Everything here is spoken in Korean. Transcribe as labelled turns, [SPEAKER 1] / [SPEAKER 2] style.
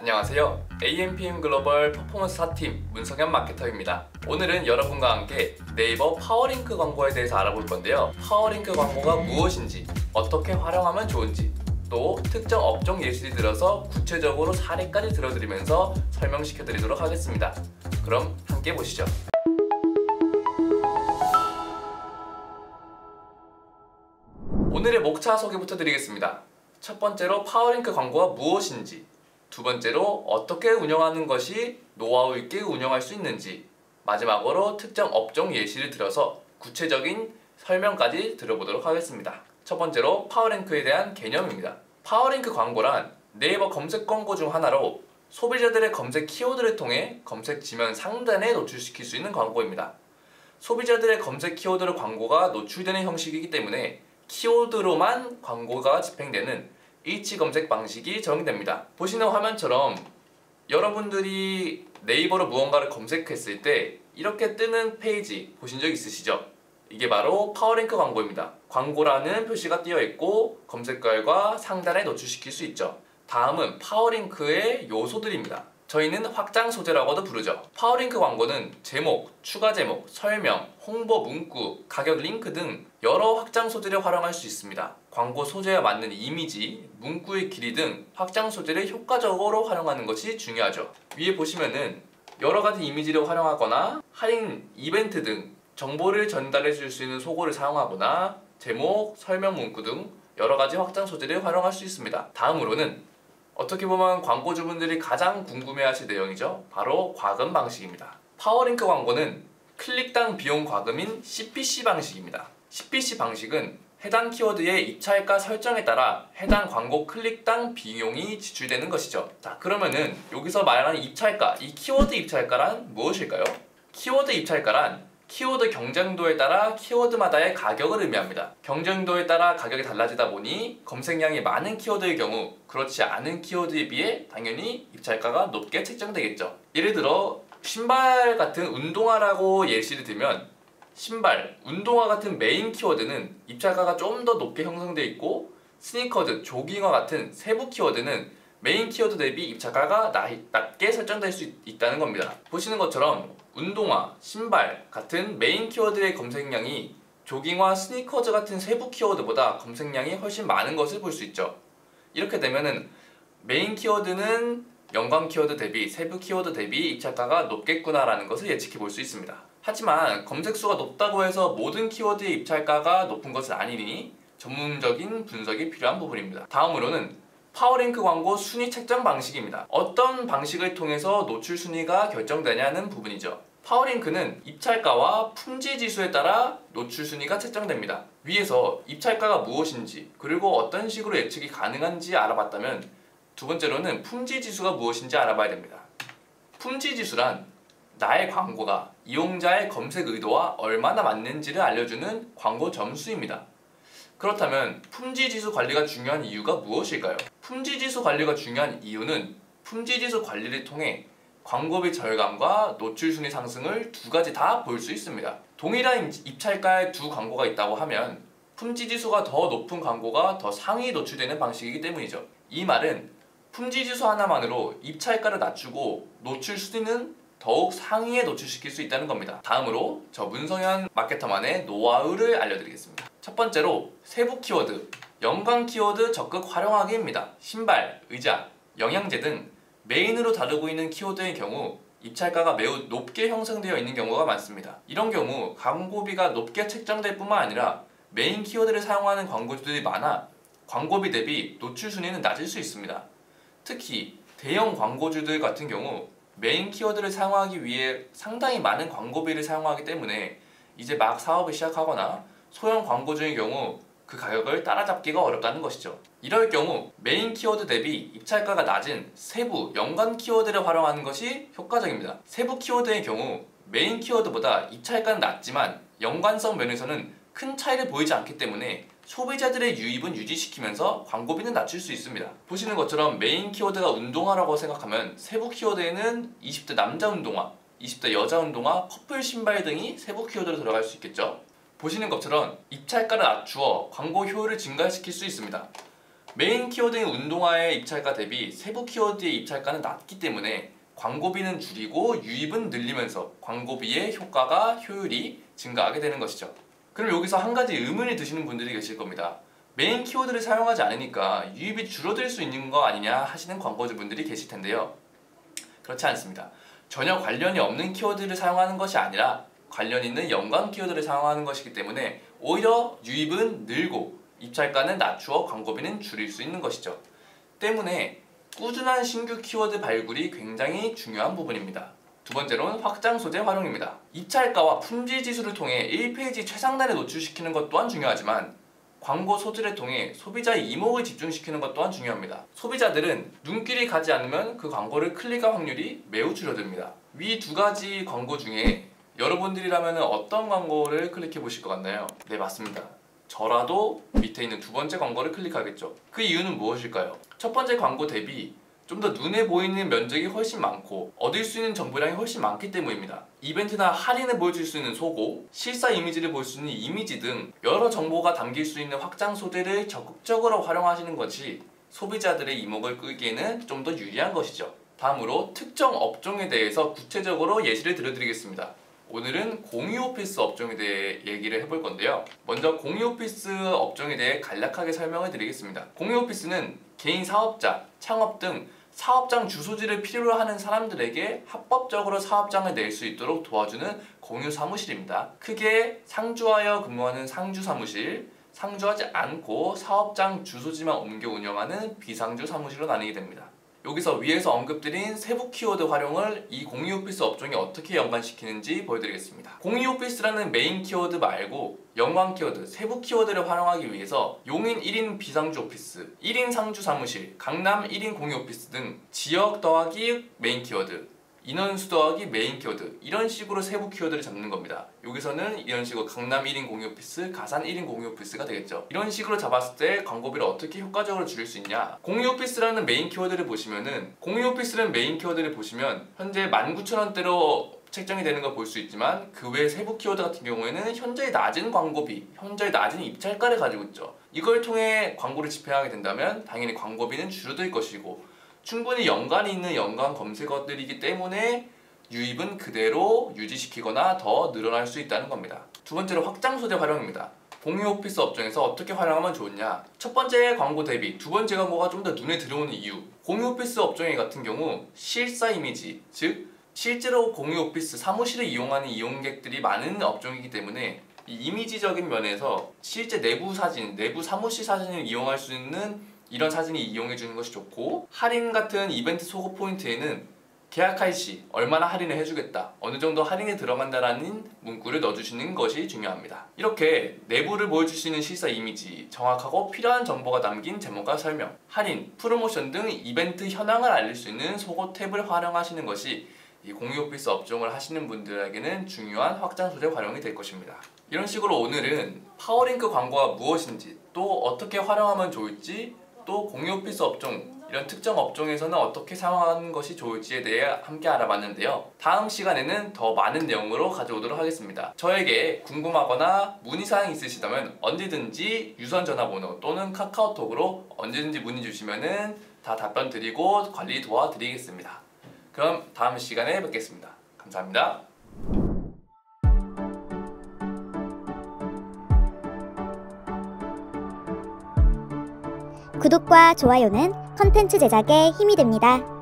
[SPEAKER 1] 안녕하세요. AMPM 글로벌 퍼포먼스 4팀 문성현 마케터입니다. 오늘은 여러분과 함께 네이버 파워링크 광고에 대해서 알아볼 건데요. 파워링크 광고가 무엇인지, 어떻게 활용하면 좋은지, 또 특정 업종 예시를 들어서 구체적으로 사례까지 들어드리면서 설명시켜 드리도록 하겠습니다. 그럼 함께 보시죠. 오늘의 목차 소개부터 드리겠습니다. 첫 번째로 파워링크 광고가 무엇인지, 두 번째로 어떻게 운영하는 것이 노하우 있게 운영할 수 있는지, 마지막으로 특정 업종 예시를 들어서 구체적인 설명까지 들어보도록 하겠습니다. 첫 번째로 파워링크에 대한 개념입니다. 파워링크 광고란 네이버 검색 광고 중 하나로 소비자들의 검색 키워드를 통해 검색 지면 상단에 노출시킬 수 있는 광고입니다. 소비자들의 검색 키워드로 광고가 노출되는 형식이기 때문에 키워드로만 광고가 집행되는 일치 검색 방식이 적용됩니다. 보시는 화면처럼 여러분들이 네이버로 무언가를 검색했을 때 이렇게 뜨는 페이지 보신 적 있으시죠? 이게 바로 파워링크 광고입니다. 광고라는 표시가 띄어 있고 검색결과 상단에 노출시킬 수 있죠. 다음은 파워링크의 요소들입니다. 저희는 확장 소재라고도 부르죠. 파워링크 광고는 제목, 추가 제목, 설명, 홍보 문구, 가격 링크 등 여러 확장 소재를 활용할 수 있습니다. 광고 소재에 맞는 이미지, 문구의 길이 등 확장 소재를 효과적으로 활용하는 것이 중요하죠. 위에 보시면은 여러 가지 이미지를 활용하거나 할인 이벤트 등 정보를 전달해 줄 수 있는 소고를 사용하거나 제목, 설명 문구 등 여러 가지 확장 소재를 활용할 수 있습니다. 다음으로는 어떻게 보면 광고주분들이 가장 궁금해하실 내용이죠. 바로 과금 방식입니다. 파워링크 광고는 클릭당 비용 과금인 CPC 방식입니다. CPC 방식은 해당 키워드의 입찰가 설정에 따라 해당 광고 클릭당 비용이 지출되는 것이죠. 자, 그러면은 여기서 말하는 입찰가, 이 키워드 입찰가란 무엇일까요? 키워드 입찰가란 키워드 경쟁도에 따라 키워드마다의 가격을 의미합니다. 경쟁도에 따라 가격이 달라지다 보니 검색량이 많은 키워드의 경우 그렇지 않은 키워드에 비해 당연히 입찰가가 높게 책정되겠죠. 예를 들어 신발 같은 운동화라고 예시를 들면 신발, 운동화 같은 메인 키워드는 입찰가가 좀 더 높게 형성되어 있고 스니커즈, 조깅화 같은 세부 키워드는 메인 키워드 대비 입찰가가 낮게 설정될 수 있다는 겁니다. 보시는 것처럼 운동화, 신발 같은 메인 키워드의 검색량이 조깅화, 스니커즈 같은 세부 키워드보다 검색량이 훨씬 많은 것을 볼 수 있죠. 이렇게 되면은 메인 키워드는 연관 키워드 대비, 세부 키워드 대비 입찰가가 높겠구나라는 것을 예측해 볼 수 있습니다. 하지만 검색수가 높다고 해서 모든 키워드의 입찰가가 높은 것은 아니니 전문적인 분석이 필요한 부분입니다. 다음으로는 파워링크 광고 순위 책정 방식입니다. 어떤 방식을 통해서 노출 순위가 결정되냐는 부분이죠. 파워링크는 입찰가와 품질 지수에 따라 노출 순위가 책정됩니다. 위에서 입찰가가 무엇인지 그리고 어떤 식으로 예측이 가능한지 알아봤다면 두 번째로는 품질 지수가 무엇인지 알아봐야 됩니다. 품질 지수란 나의 광고가 이용자의 검색 의도와 얼마나 맞는지를 알려주는 광고 점수입니다. 그렇다면 품질지수 관리가 중요한 이유가 무엇일까요? 품질지수 관리가 중요한 이유는 품질지수 관리를 통해 광고비 절감과 노출순위 상승을 두 가지 다 볼 수 있습니다. 동일한 입찰가의 두 광고가 있다고 하면 품질지수가 더 높은 광고가 더 상위 노출되는 방식이기 때문이죠. 이 말은 품질지수 하나만으로 입찰가를 낮추고 노출순위는 더욱 상위에 노출시킬 수 있다는 겁니다. 다음으로 저 문성현 마케터만의 노하우를 알려드리겠습니다. 첫 번째로 세부 키워드, 연관 키워드 적극 활용하기입니다. 신발, 의자, 영양제 등 메인으로 다루고 있는 키워드의 경우 입찰가가 매우 높게 형성되어 있는 경우가 많습니다. 이런 경우 광고비가 높게 책정될 뿐만 아니라 메인 키워드를 사용하는 광고주들이 많아 광고비 대비 노출 순위는 낮을 수 있습니다. 특히 대형 광고주들 같은 경우 메인 키워드를 사용하기 위해 상당히 많은 광고비를 사용하기 때문에 이제 막 사업을 시작하거나 소형 광고주의 경우 그 가격을 따라잡기가 어렵다는 것이죠. 이럴 경우 메인 키워드 대비 입찰가가 낮은 세부, 연관 키워드를 활용하는 것이 효과적입니다. 세부 키워드의 경우 메인 키워드보다 입찰가는 낮지만 연관성 면에서는 큰 차이를 보이지 않기 때문에 소비자들의 유입은 유지시키면서 광고비는 낮출 수 있습니다. 보시는 것처럼 메인 키워드가 운동화라고 생각하면 세부 키워드에는 20대 남자 운동화, 20대 여자 운동화, 커플 신발 등이 세부 키워드로 들어갈 수 있겠죠. 보시는 것처럼 입찰가를 낮추어 광고 효율을 증가시킬 수 있습니다. 메인 키워드인 운동화의 입찰가 대비 세부 키워드의 입찰가는 낮기 때문에 광고비는 줄이고 유입은 늘리면서 광고비의 효율이 증가하게 되는 것이죠. 그럼 여기서 한 가지 의문이 드시는 분들이 계실 겁니다. 메인 키워드를 사용하지 않으니까 유입이 줄어들 수 있는 거 아니냐 하시는 광고주분들이 계실 텐데요. 그렇지 않습니다. 전혀 관련이 없는 키워드를 사용하는 것이 아니라 관련 있는 연관 키워드를 사용하는 것이기 때문에 오히려 유입은 늘고 입찰가는 낮추어 광고비는 줄일 수 있는 것이죠. 때문에 꾸준한 신규 키워드 발굴이 굉장히 중요한 부분입니다. 두 번째로는 확장 소재 활용입니다. 입찰가와 품질 지수를 통해 1페이지 최상단에 노출시키는 것 또한 중요하지만 광고 소재를 통해 소비자의 이목을 집중시키는 것 또한 중요합니다. 소비자들은 눈길이 가지 않으면 그 광고를 클릭할 확률이 매우 줄어듭니다. 위 두 가지 광고 중에 여러분들이라면 어떤 광고를 클릭해 보실 것 같나요? 네, 맞습니다. 저라도 밑에 있는 두 번째 광고를 클릭하겠죠. 그 이유는 무엇일까요? 첫 번째 광고 대비 좀 더 눈에 보이는 면적이 훨씬 많고 얻을 수 있는 정보량이 훨씬 많기 때문입니다. 이벤트나 할인을 보여줄 수 있는 소고, 실사 이미지를 볼 수 있는 이미지 등 여러 정보가 담길 수 있는 확장 소재를 적극적으로 활용하시는 것이 소비자들의 이목을 끌기에는 좀 더 유리한 것이죠. 다음으로 특정 업종에 대해서 구체적으로 예시를 들어드리겠습니다. 오늘은 공유오피스 업종에 대해 얘기를 해볼 건데요. 먼저 공유오피스 업종에 대해 간략하게 설명을 드리겠습니다. 공유오피스는 개인 사업자, 창업 등 사업장 주소지를 필요로 하는 사람들에게 합법적으로 사업장을 낼 수 있도록 도와주는 공유 사무실입니다. 크게 상주하여 근무하는 상주 사무실, 상주하지 않고 사업장 주소지만 옮겨 운영하는 비상주 사무실로 나뉘게 됩니다. 여기서 위에서 언급드린 세부 키워드 활용을 이 공유오피스 업종에 어떻게 연관시키는지 보여드리겠습니다. 공유오피스라는 메인 키워드 말고 연관 키워드, 세부 키워드를 활용하기 위해서 용인 1인 비상주 오피스, 1인 상주 사무실, 강남 1인 공유오피스 등 지역 더하기 메인 키워드, 인원수 더하기 메인 키워드, 이런 식으로 세부 키워드를 잡는 겁니다. 여기서는 이런 식으로 강남 1인 공유오피스, 가산 1인 공유오피스가 되겠죠. 이런 식으로 잡았을 때 광고비를 어떻게 효과적으로 줄일 수 있냐? 공유오피스라는 메인 키워드를 보시면은, 공유오피스라는 메인 키워드를 보시면 현재 19,000원대로 책정이 되는 걸 볼 수 있지만 그 외 세부 키워드 같은 경우에는 현저히 낮은 광고비, 현저히 낮은 입찰가를 가지고 있죠. 이걸 통해 광고를 집행하게 된다면 당연히 광고비는 줄어들 것이고 충분히 연관이 있는 연관 검색어들이기 때문에 유입은 그대로 유지시키거나 더 늘어날 수 있다는 겁니다. 두 번째로 확장 소재 활용입니다. 공유오피스 업종에서 어떻게 활용하면 좋으냐? 첫 번째 광고 대비 두 번째 광고가 좀 더 눈에 들어오는 이유. 공유오피스 업종 같은 경우 실사 이미지, 즉 실제로 공유오피스 사무실을 이용하는 이용객들이 많은 업종이기 때문에 이 이미지적인 면에서 실제 내부 사진, 내부 사무실 사진을 이용할 수 있는 이런 사진이 이용해주는 것이 좋고, 할인 같은 이벤트 소고 포인트에는 계약할 시 얼마나 할인을 해주겠다, 어느 정도 할인이 들어간다라는 문구를 넣어주시는 것이 중요합니다. 이렇게 내부를 보여줄 수 있는 실사 이미지, 정확하고 필요한 정보가 담긴 제목과 설명, 할인, 프로모션 등 이벤트 현황을 알릴 수 있는 소고 탭을 활용하시는 것이 이 공유오피스 업종을 하시는 분들에게는 중요한 확장 소재 활용이 될 것입니다. 이런 식으로 오늘은 파워링크 광고가 무엇인지, 또 어떻게 활용하면 좋을지, 또 공유오피스 업종, 이런 특정 업종에서는 어떻게 사용하는 것이 좋을지에 대해 함께 알아봤는데요. 다음 시간에는 더 많은 내용으로 가져오도록 하겠습니다. 저에게 궁금하거나 문의사항이 있으시다면 언제든지 유선 전화번호 또는 카카오톡으로 언제든지 문의 주시면 다 답변 드리고 관리 도와드리겠습니다. 그럼 다음 시간에 뵙겠습니다. 감사합니다.
[SPEAKER 2] 구독과 좋아요는 컨텐츠 제작에 힘이 됩니다.